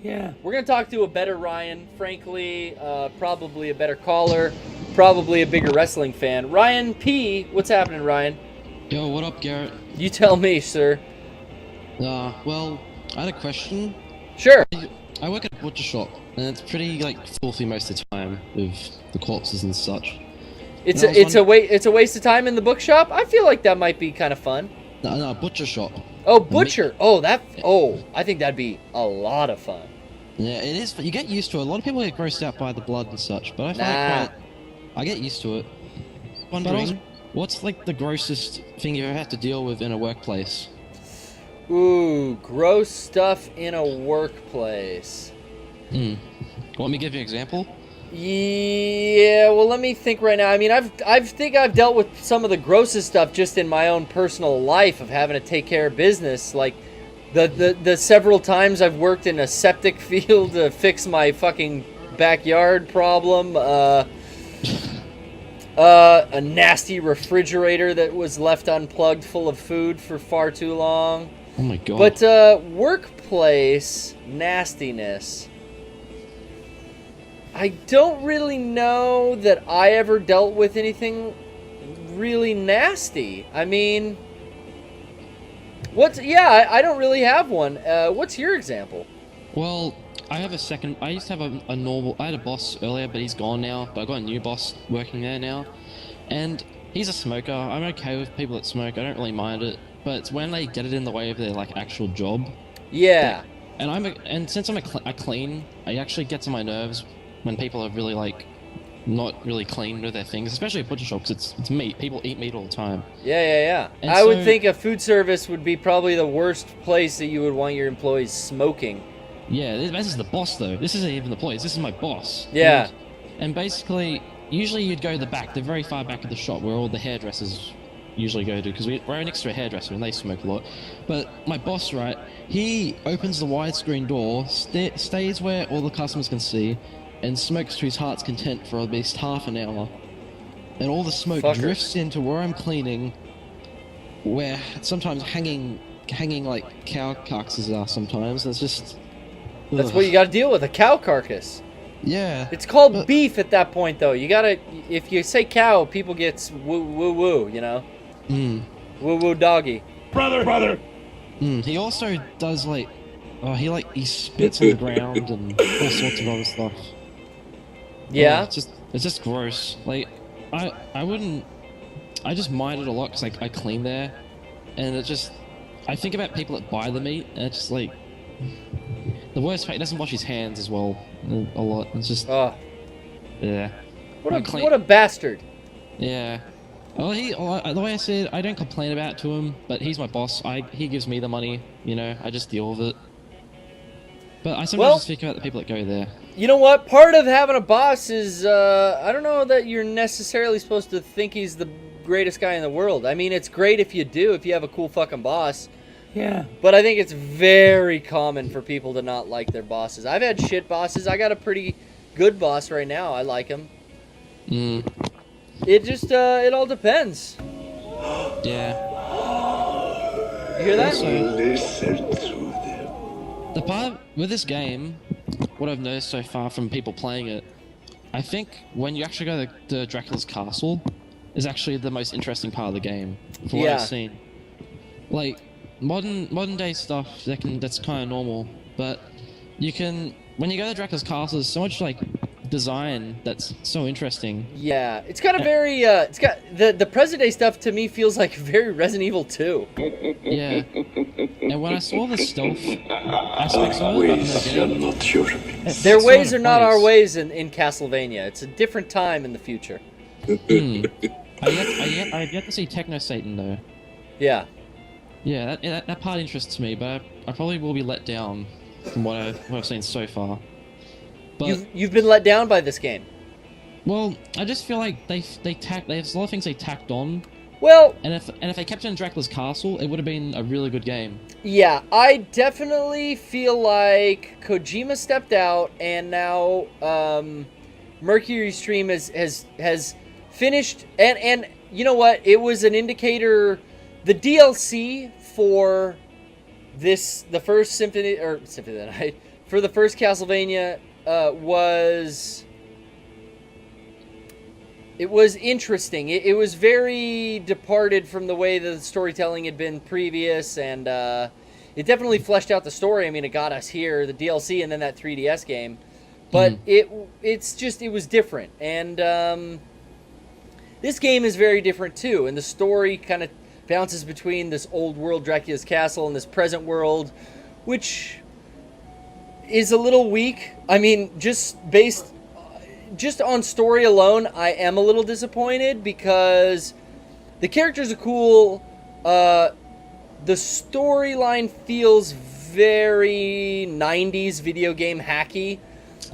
Yeah. We're going to talk to a better Ryan, frankly, probably a better caller, probably a bigger wrestling fan. Ryan P., what's happening, Ryan? Yo, what up, Garrett? You tell me, sir. Well, I had a question. Sure. I work at a butcher shop, and it's pretty, filthy most of the time with the corpses and such. It's a waste of time in the bookshop? I feel like that might be kind of fun. No, butcher shop. Oh, butcher. I think that'd be a lot of fun. Yeah, it is. You get used to it. A lot of people get grossed out by the blood and such, but I get used to it. Wondering, what's the grossest thing you ever had to deal with in a workplace? Ooh, gross stuff in a workplace. Want me to give you an example? Yeah, well, let me think right now. I mean, I've dealt with some of the grossest stuff just in my own personal life of having to take care of business, like the several times I've worked in a septic field to fix my fucking backyard problem, a nasty refrigerator that was left unplugged full of food for far too long. Oh my god. But workplace nastiness, I don't really know that I ever dealt with anything really nasty. I mean, I don't really have one. What's your example? Well, I used to have I had a boss earlier, but he's gone now, but I got a new boss working there now, and he's a smoker. I'm okay with people that smoke, I don't really mind it, but it's when they get it in the way of their, actual job. Yeah. And since I clean, it actually gets on my nerves when people are really, not really clean with their things, especially at butcher shops. It's meat. People eat meat all the time. Yeah. I would think a food service would be probably the worst place that you would want your employees smoking. Yeah, this is the boss, though. This isn't even the employees. This is my boss. Yeah. And basically, usually you'd go to the back, the very far back of the shop, where all the hairdressers usually go to, because we're right next to a hairdresser and they smoke a lot. But my boss, right, he opens the widescreen door, stays where all the customers can see, and smokes to his heart's content for at least half an hour. And all the smoke drifts into where I'm cleaning, where sometimes hanging cow carcasses are sometimes. It's just... That's what you gotta deal with, a cow carcass. Yeah. It's called beef at that point, though. You gotta... If you say cow, people get woo-woo, you know? Woo-woo doggy. Brother! He also does, he spits on the ground and all sorts of other stuff. Yeah? It's just gross. I just mind it a lot because I clean there, and I think about people that buy the meat, and it's just the worst part, he doesn't wash his hands as well a lot. It's just... Yeah. What a bastard. Yeah. Well, the way I said, I don't complain about it to him, but he's my boss. He gives me the money, I just deal with it. But I sometimes just think about the people that go there. You know what? Part of having a boss is, I don't know that you're necessarily supposed to think he's the greatest guy in the world. I mean, it's great if you have a cool fucking boss. Yeah. But I think it's very common for people to not like their bosses. I've had shit bosses. I got a pretty good boss right now. I like him. It just, it all depends. Yeah. You hear that? Listen to them. The part with this game, what I've noticed so far from people playing it, I think when you actually go to Dracula's castle is actually the most interesting part of the game, from what I've seen. Modern day stuff that's kind of normal, but when you go to Dracula's castle, there's so much design that's so interesting. Yeah, it's got a very it's got the present day stuff to me feels like very Resident Evil 2. Yeah. And when I saw the stealth aspects of it, their ways are not our ways in Castlevania. It's a different time in the future. I've yet to see Techno Satan though. Yeah. Yeah, that part interests me, but I probably will be let down from what I've seen so far. But you've been let down by this game. Well, I just feel like there's a lot of things they tacked on. Well, and if they kept it in Dracula's castle, it would have been a really good game. Yeah, I definitely feel like Kojima stepped out, and now Mercury Stream has finished. And you know what? It was an indicator. The DLC for the first Symphony of the Night. for the first Castlevania was interesting. It was very departed from the way the storytelling had been previous, and it definitely fleshed out the story. I mean, it got us here, the DLC, and then that 3DS game. But it was different. And this game is very different too. And the story kind of bounces between this old world Dracula's Castle and this present world, which is a little weak. I mean, just on story alone, I am a little disappointed because the characters are cool. The storyline feels very 90s video game hacky.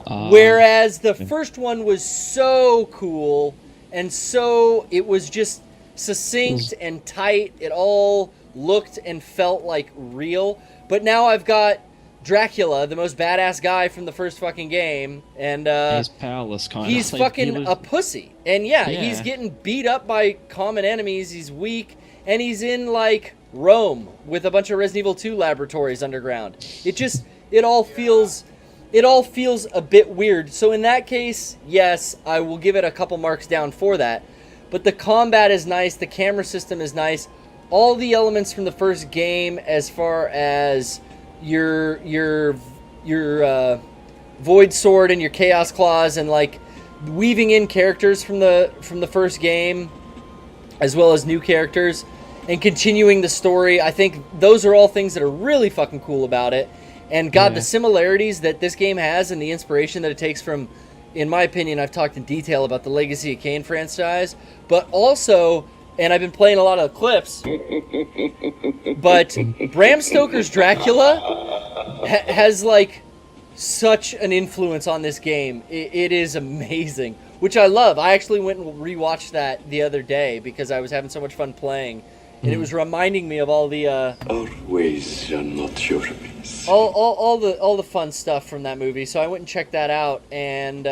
Whereas the first one was so cool, and so it was just succinct and tight. It all looked and felt like real. But now I've got Dracula, the most badass guy from the first fucking game, and he's powerless, kind of. He's fucking a pussy. And he's getting beat up by common enemies. He's weak, and he's in like Rome with a bunch of Resident Evil 2 laboratories underground. It all feels a bit weird. So in that case, yes, I will give it a couple marks down for that. But the combat is nice, the camera system is nice. All the elements from the first game, as far as your Void Sword and your Chaos Claws, and like weaving in characters from the first game, as well as new characters, and continuing the story, I think those are all things that are really fucking cool about it. And God, the similarities that this game has and the inspiration that it takes from, in my opinion, I've talked in detail about the Legacy of Kain franchise, but also, and I've been playing a lot of the clips, but Bram Stoker's Dracula has like such an influence on this game. It is amazing, which I love. I actually went and rewatched that the other day because I was having so much fun playing, and it was reminding me of all the Our ways are not your ways. all the fun stuff from that movie. So I went and checked that out, and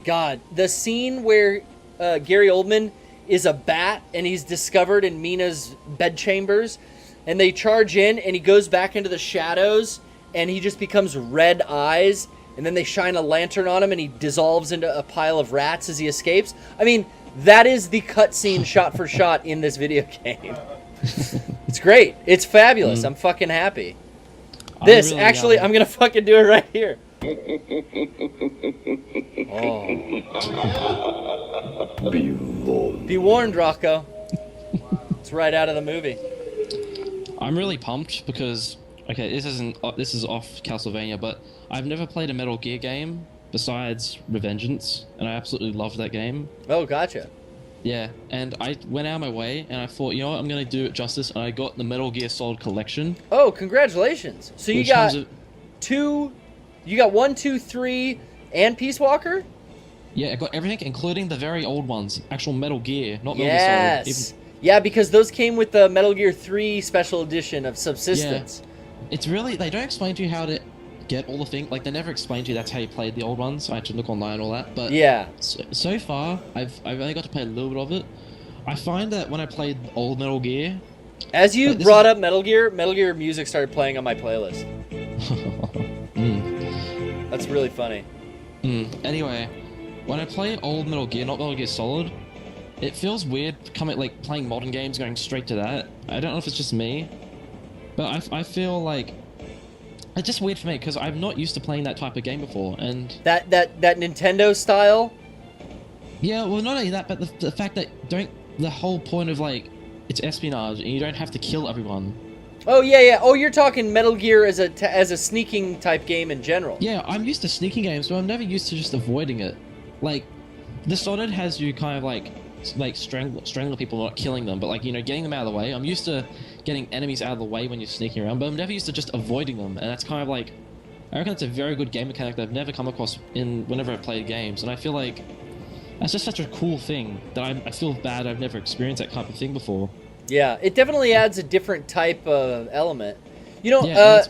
God, the scene where Gary Oldman is a bat and he's discovered in Mina's bedchambers, and they charge in, and he goes back into the shadows, and he just becomes red eyes, and then they shine a lantern on him, and he dissolves into a pile of rats as he escapes. I mean, that is the cutscene shot for shot in this video game. It's great. It's fabulous. I'm fucking happy. This, really actually, I'm going to fucking do it right here. Oh. Be warned. Be warned, Rocco. It's right out of the movie. I'm really pumped because, okay, this is off Castlevania, but I've never played a Metal Gear game besides Revengeance, and I absolutely loved that game. Oh, gotcha. Yeah, and I went out of my way, and I thought, you know what, I'm going to do it justice, and I got the Metal Gear Solid Collection. Oh, congratulations. So you got you got 1, 2, 3, and Peace Walker? Yeah, I got everything, including the very old ones. Actual Metal Gear, not Metal Gear Solid. Yeah, because those came with the Metal Gear 3 Special Edition of Subsistence. Yeah. It's really, they don't explain to you how to get all the things, like they never explained to you that's how you played the old ones. I had to look online and all that, but yeah, so far I've only got to play a little bit of it. I find that when I played old Metal Gear, as you brought up Metal Gear music started playing on my playlist. That's really funny. Anyway, when I play old Metal Gear, not Metal Gear Solid, it feels weird playing modern games, going straight to that. I don't know if it's just me, but I feel like it's just weird for me because I'm not used to playing that type of game before, and that Nintendo style. Yeah, well, not only that, but the fact that the whole point of like it's espionage and you don't have to kill everyone. Oh yeah. Oh, you're talking Metal Gear as a sneaking type game in general. Yeah, I'm used to sneaking games, but I'm never used to just avoiding it. Like, the Solid has you kind of like strangling people, not killing them, but like, you know, getting them out of the way. I'm used to getting enemies out of the way when you're sneaking around, but I'm never used to just avoiding them, and that's kind of like, I reckon it's a very good game mechanic that I've never come across whenever I've played games, and I feel like that's just such a cool thing that I feel bad I've never experienced that type of thing before. Yeah, it definitely adds a different type of element. You know,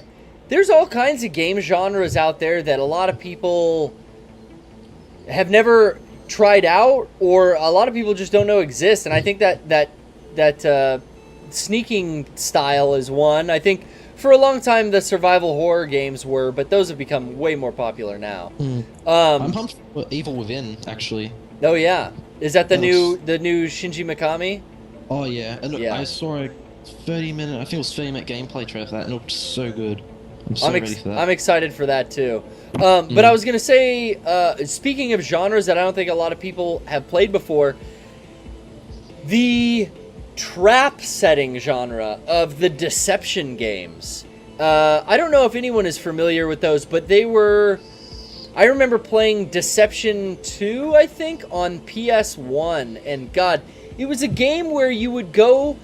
there's all kinds of game genres out there that a lot of people have never tried out, or a lot of people just don't know exist, and I think that sneaking style is one. I think for a long time the survival horror games were, but those have become way more popular now. I'm pumped for Evil Within, actually. Oh yeah, is that the That new looks- Shinji Mikami? Oh yeah, and Yeah. I saw a 30-minute, I think it was 30-minute gameplay trailer for that, and it looked so good. I'm so ready for that. I'm excited for that too. But I was gonna say, speaking of genres that I don't think a lot of people have played before, the trap setting genre of the Deception games. I don't know if anyone is familiar with those, but they were. I remember playing Deception 2, I think, on PS1, and God, it was a game where you would go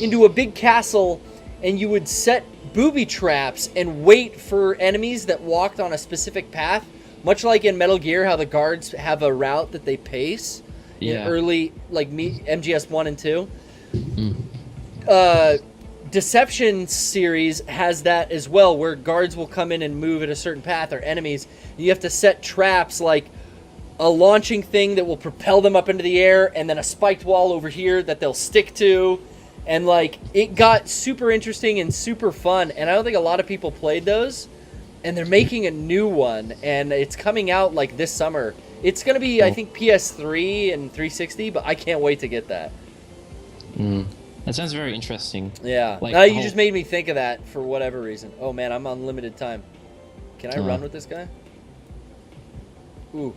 into a big castle and you would set booby traps and wait for enemies that walked on a specific path, much like in Metal Gear, how the guards have a route that they pace in early, like MGS 1 and 2. Deception series has that as well, where guards will come in and move at a certain path, or enemies. You have to set traps like a launching thing that will propel them up into the air, and then a spiked wall over here that they'll stick to. And like, it got super interesting and super fun, and I don't think a lot of people played those. And they're making a new one, and it's coming out like this summer. It's gonna be, I think, PS3 and 360, but I can't wait to get that. That sounds very interesting. Yeah. Like Now the you whole- just made me think of that for whatever reason. Oh man, I'm on limited time. Can I run with this guy? Ooh.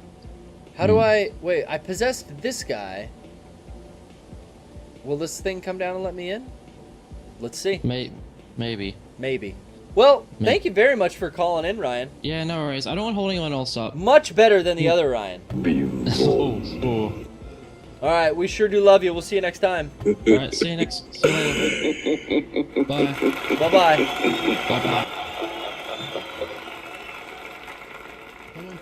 How do I... Wait, I possessed this guy. Will this thing come down and let me in? Let's see. Maybe. Maybe. Well, thank you very much for calling in, Ryan. Yeah, no worries. I don't want to hold anyone else up. Much better than the other Ryan. Be warned. All right, we sure do love you. We'll see you next time. Alright, see you later. Bye. Bye-bye. Bye-bye.